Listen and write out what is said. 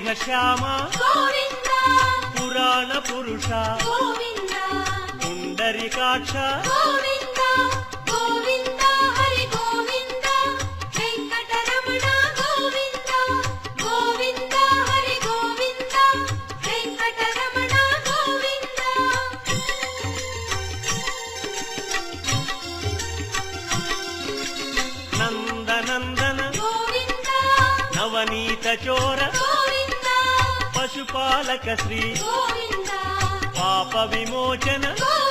మేఘశ్యామ గోవింద పురాణ పురుష గోవింద పుండరీకాక్ష గోవింద గోవింద హరి గోవింద వెంకటరమణ గోవింద గోవింద హరి గోవింద వెంకటరమణ గోవింద నందనందన గోవింద నవనీత చోర గోవింద పశుపాలక శ్రీ గోవింద పాప విమోచన గోవింద